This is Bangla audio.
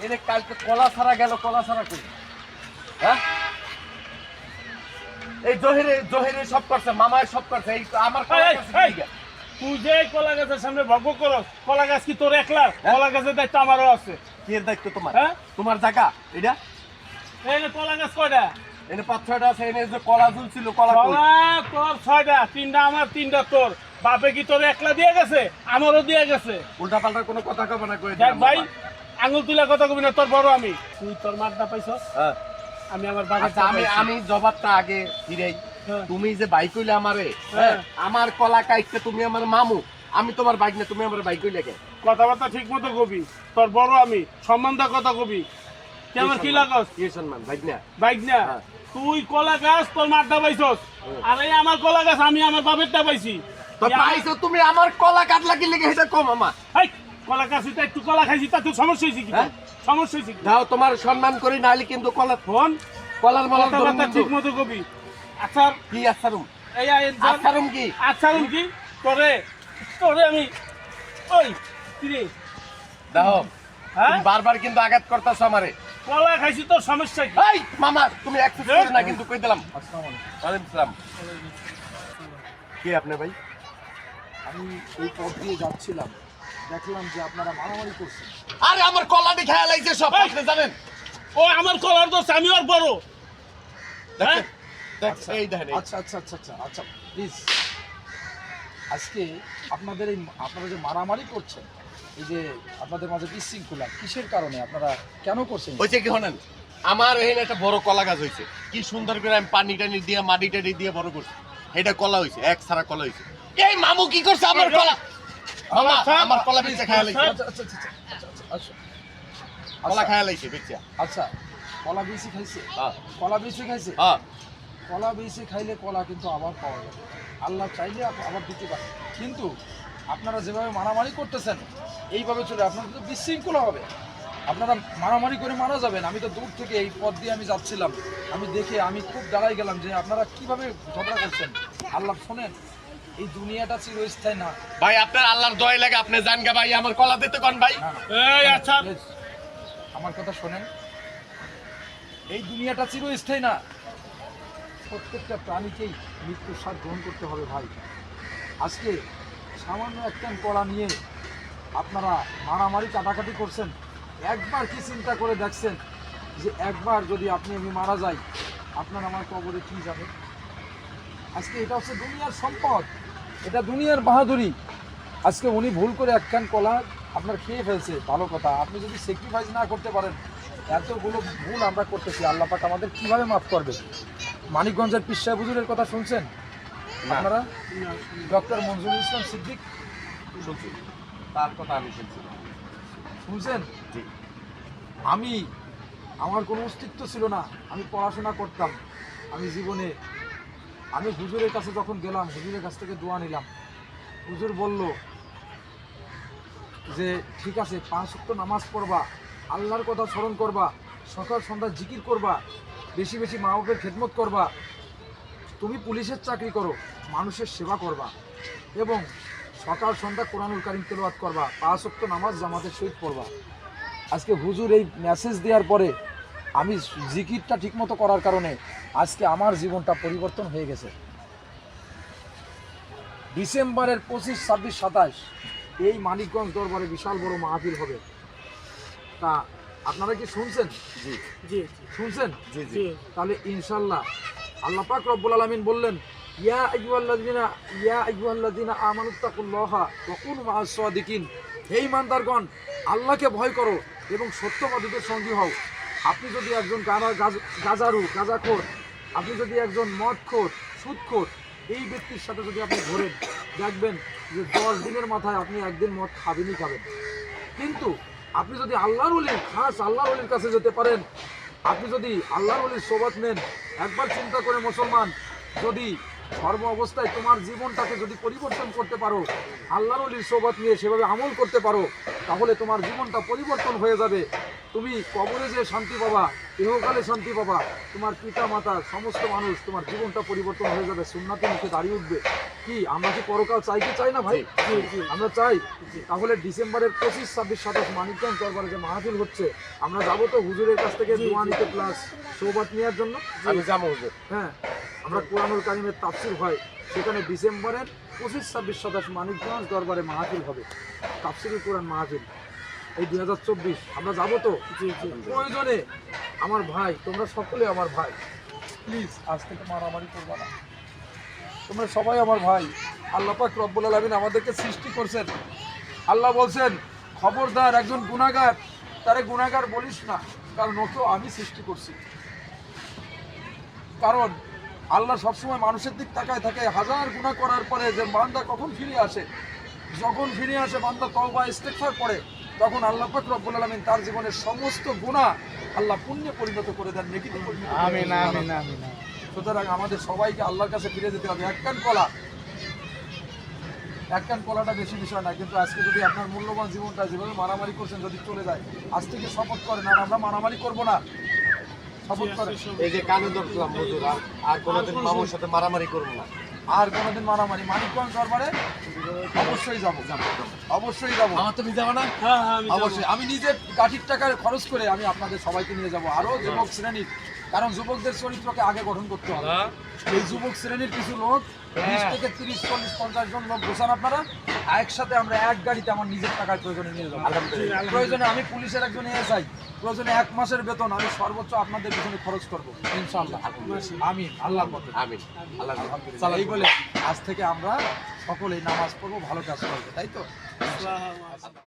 এনে কালকে কলা ছাড়া গেল, কলা ছাড়া কই? হ্যাঁ, এই জহিরে সব করছে, মামায় সব করছে, এই আমার কলা গাছে কি দিকে? তুই যে কলা গাছের সামনে ভগ্গ করস, কলা গাছ কি তোর একলা? কলা গাছের দায়িত্ব আমারও আছে। কি এর দায়িত্ব তোমার? হ্যাঁ, তোমার জায়গা এটা? এই যে কলা গাছ কয়টা? এনে 5-6টা আছে, এনে যে কলা ঝুলছিল, কলা কই? কলা তোর 6টা, 3টা আমার, 3টা তোর। বাপে কি তোর একলা দিয়ে গেছে? আমারও দিয়ে গেছে। উল্টা পাল্টা কোনো কথা কবে না, কই দেখ দিলাম ভাই, বাবা। আঙুল তুলা কথা কবি না, তোর বড় আমি। তুই তোর মারটা পাইছস, হ্যাঁ, আমি আমার বাবার আচ্ছা, আমি জবাবটা আগে ফিরাই। হ্যাঁ। তুমি যে বাইক কইলে আমারে, হ্যাঁ। আমার কলা কাইতে তুমি আমার মামু, আমি তোমার বাইক না, তুমি আমার বাইক কইলে কে? কথাবার্তা ঠিক মতো কবি। তোর বড় আমি, সম্মান দা কথা কবি। তুই আমার কি লাগস? কি সম্মান বাইক না? বাইক না, হ্যাঁ। তুই কলা গাছ তোর মারটা পাইছস, আর এই আমার কলা গাছ আমি আমার বাপেরটা পাইছি। তো পাইছো তুমি আমার কলা কাটলা কি লেগে, এটা কম মামা? এই কলা গাছ তো একটু কলা খাইছি, তা তোর সমস্যা হয়েছে কি? হ্যাঁ? সমস্যা হয়েছে কি? দাও, তোমার সম্মান করি, নাহলে কিন্তু কলা ফোন কলার মালা কথাবার্তা ঠিক মতো কবি। আচ্ছা কি আছারুম? এই আছারুম কি? আচ্ছা কি তোরে তোরে আমি ওই কিরে দাও, হ্যাঁ তুমি বারবার কিন্তু আঘাত করতেছো আমারে। কলা খাইছি, তোর সমস্যা কি? এই মামা, তুমি অ্যাকসেস করে না কিন্তু, কই দিলাম। ওয়ালাইকুম আসসালাম। কি আপনি ভাই? আমি এই পথ দিয়ে যাচ্ছিলাম, দেখলাম যে আপনারা মারামারি করছেন। আরে আমার কলাটি খেয়া লাগছে সব, এই! আপনি জানেন? ও আমার কলার দোষ, আমি ওর বড়। হ্যাঁ? দেখছেন? এই দেখেন, এই। আচ্ছা আচ্ছা আচ্ছা আচ্ছা আচ্ছা প্লিজ, আজকে আপনারা যে মারামারি করছেন, এই যে আপনাদের মাঝে বিশৃঙ্খলা কিসের কারণে, আপনারা কেন করছেন? হয়েছে কি হনেন, আমার এখানে একটা বড় কলা গাছ হয়েছে, কি সুন্দর করে আমি পানি টানি দিয়ে মাটি টানি দিয়ে বড় করছি, এটা কলা হয়েছে, এক সারা কলা হয়েছে। এই মামু কি করছে আমার কলা? মামা, আমার কলা বেচে খায়া লাগছে, আচ্ছা আচ্ছা আচ্ছা আচ্ছা আচ্ছা কলা খায়া লাগছে বেচা। আচ্ছা, কলা বেশি খাইছে? হ্যাঁ কলা বেশি খাইছে? হ্যাঁ, কলা বেশি খাইলে কলা কিন্তু আবার পাওয়া যাবে, আল্লাহ চাইলে আবার দিতে পারে। কিন্তু আপনারা যেভাবে মারামারি করতেছেন, এইভাবে চলে আপনাদের তো বিশৃঙ্খলা হবে, আপনারা মারামারি করে মারা যাবেন। আমি তো দূর থেকে এই পথ দিয়ে আমি যাচ্ছিলাম, আমি দেখে আমি খুব দাঁড়াই গেলাম যে আপনারা কিভাবে ঝগড়া করছেন। আল্লাহ শোনেন, এই দুনিয়াটা চিরস্থায়ী না। ভাই আপনার আল্লাহর দয়া লাগে, আপনি জান গা ভাই, আমার কলা দিতে কোন ভাই? না, না, এই আচ্ছা please, আমার কথা শোনেন, এই দুনিয়াটা চিরস্থায়ী না। প্রত্যেকটা প্রাণীকেই মৃত্যুর স্বাদ গ্রহণ করতে হবে ভাই। আজকে সামান্য একটা কলা নিয়ে আপনারা মারামারি কাটাকাটি করছেন, একবার কি চিন্তা করে দেখছেন যে একবার যদি আমি মারা যাই, আপনার আমার কবরে কি যাবে? আজকে এটা হচ্ছে দুনিয়ার সম্পদ, এটা দুনিয়ার বাহাদুরি। আজকে উনি ভুল করে একখান কলা আপনার খেয়ে ফেলছে, ভালো কথা। আপনি যদি স্যাক্রিফাইস না করতে পারেন, এতগুলো ভুল আমরা করতেছি, আল্লাহ পাক আমাদের কিভাবে মাফ করবে? মানিকগঞ্জের পীর সাহেব হুজুরের কথা শুনছেন আপনারা? ডক্টর মনজুরুল ইসলাম সিদ্দিক শুনছি, তার কথা আমি শুনছি। শুনছেন? জি। আমার কোনো অস্তিত্ব ছিল না, আমি পড়াশোনা করতাম, আমি জীবনে আমি হুজুরের কাছে যখন গেলাম, হুজুরের কাছ থেকে দোয়া নিলাম। হুজুর বলল যে ঠিক আছে, 5 ওয়াক্ত নামাজ পড়বা, আল্লাহর কথা স্মরণ করবা, সকাল সন্ধ্যা জিকির করবা, বেশি বেশি মা বাপের খেদমত করবা, তুমি পুলিশের চাকরি করো, মানুষের সেবা করবা, এবং সকাল সন্ধ্যা কোরআনুল কারীম তেলাওয়াত করবা, 5 ওয়াক্ত নামাজ জামাতের সহিত পড়বা। আজকে হুজুর এই মেসেজ দেওয়ার পরে আমি জিকিরটা ঠিকমতো করার কারণে আজকে আমার জীবনটা পরিবর্তন হয়ে গেছে। ডিসেম্বরের 25, 26, 27 এই মানিকগঞ্জ দরবারে বিশাল বড় মাহফিল হবে। তা আপনারা কি শুনছেন? জি জি শুনছেন? জি জি। জি তাহলে ইনশাল্লাহ আল্লাহ পাক রব্বুল আলামিন বললেন, ইয়া আইয়ুহাল্লাযিনা আমানুত্তাকুল্লাহা ওয়া কুনু মা'আস সাদিকিন, হে ঈমানদারগণ, আল্লাহকে ভয় করো এবং সত্যবাদীদের সঙ্গী হও। আপনি যদি একজন গাঁজাখোর, আপনি যদি একজন মদখোর, সুদখোর, এই ব্যক্তির সাথে যদি আপনি ঘোরেন, দেখবেন যে 10 দিনের মাথায় আপনি একদিন মদ খাবেনই খাবেন। কিন্তু আপনি যদি আল্লাহর ওলির, খাস আল্লাহর ওলির কাছে যেতে পারেন, আপনি যদি আল্লাহর ওলির সোহবত নেন, একবার চিন্তা করে মুসলমান, যদি সর্ব অবস্থায় তোমার জীবনটাকে যদি পরিবর্তন করতে পারো, আল্লাহর ওলির সোহবত নিয়ে সেভাবে আমল করতে পারো, তাহলে তোমার জীবনটা পরিবর্তন হয়ে যাবে। তুমি কবরে যে শান্তি পাবা, ইহকালে শান্তি পাবা, তোমার পিতা মাতা সমস্ত মানুষ, তোমার জীবনটা পরিবর্তন হয়ে যাবে, সুন্নাতি মুখে দাঁড়িয়ে উঠবে। কি আমরা কি পরকাল চাই কি চাই না ভাই? আমরা চাই। তাহলে ডিসেম্বরের 25, 26, 27 মানিকগঞ্জ দরবারে যে মাহফিল হচ্ছে, আমরা যাবো তো হুজুরের কাছ থেকে দোয়া নিতে প্লাস সৌবাত নেওয়ার জন্য। আমি যাবো হুজুর। হ্যাঁ, আমরা কোরআনুল কারিমের তাফসীর হয়, সেখানে ডিসেম্বরের 25, 26, 27 মানিকগঞ্জ দরবারে মাহফিল হবে, তাফসীরুল কোরআন মাহফিল, এই 2024। আমরা যাবো তো? প্রয়োজনে আমার ভাই, তোমরা সকলে আমার ভাই, প্লিজ আজ থেকে মারামারি করবা না। তোমরা সবাই আমার ভাই। আল্লাহ পাক রব্বুল আলামিন আমাদেরকে সৃষ্টি করছেন। আল্লাহ বলছেন, খবরদার একজন গুনাহগার, তারে গুনাহগার বলিস না, কারণ ওকেও আমি সৃষ্টি করছি। কারণ আল্লাহ সবসময় মানুষের দিক তাকায় থাকে, হাজার গুনাহ করার পরে যে বান্দা কখন ফিরে আসে, যখন ফিরে আসে বান্দা তওবা ইস্তেগফার করে, তখন আল্লাহ পাক রব্বুল আলামিন তার জীবনের সমস্ত গুনাহ আল্লাহ পুণ্যে পরিণত করে দেন, নেকিতে পরিণত করে দেন। আমিন আমিন আমিন। সুতরাং আমাদের সবাইকে আল্লাহর কাছে ফিরে যেতে হবে। এক কান কলা, এক কান কলাটা বেশি বিষয় না, কিন্তু আজকে যদি আপনার মূল্যবান জীবনটা যেভাবে মারামারি করছেন যদি চলে যায়, আজ থেকে শপথ করেন আর আমরা মারামারি করব না, শপথ করেন। এই যে কানে ধরছিলাম হুজুর, আর কোনোদিন মামুর সাথে মারামারি করবো না। আর কোনোদিন মারামারি, মানিকগঞ্জ দরবারে অবশ্যই যাবো, অবশ্যই যাবো। আমার তুমি যাবো না? হ্যাঁ হ্যাঁ আমি অবশ্যই আমি নিজের গাঠির টাকা খরচ করে আমি আপনাদের সবাইকে নিয়ে যাব, আরো যুবক শ্রেণীর, কারণ যুবকদের চরিত্রকে আগে গঠন করতে হবে। এই যুবক শ্রেণীর কিছু লোক 20 থেকে 30, 40, 50 জন লোক গোছান আপনারা, একসাথে আমরা এক গাড়িতে আমার নিজের টাকার প্রয়োজনে নিয়ে যাবো। আলহামদুলিল্লাহ। প্রয়োজনে আমি পুলিশের একজন এসআই, প্রয়োজনে 1 মাসের বেতন আমি সর্বোচ্চ আপনাদের পিছনে খরচ করবো ইনশাআল্লাহ। আমিন, আল্লাহর মতো আমিন। আল্লাহ আলহামদুলিল্লাহ। এই বলে আজ থেকে আমরা সকলেই নামাজ পড়বো, ভালো কাজ করবো, তাই তো? আল্লাহ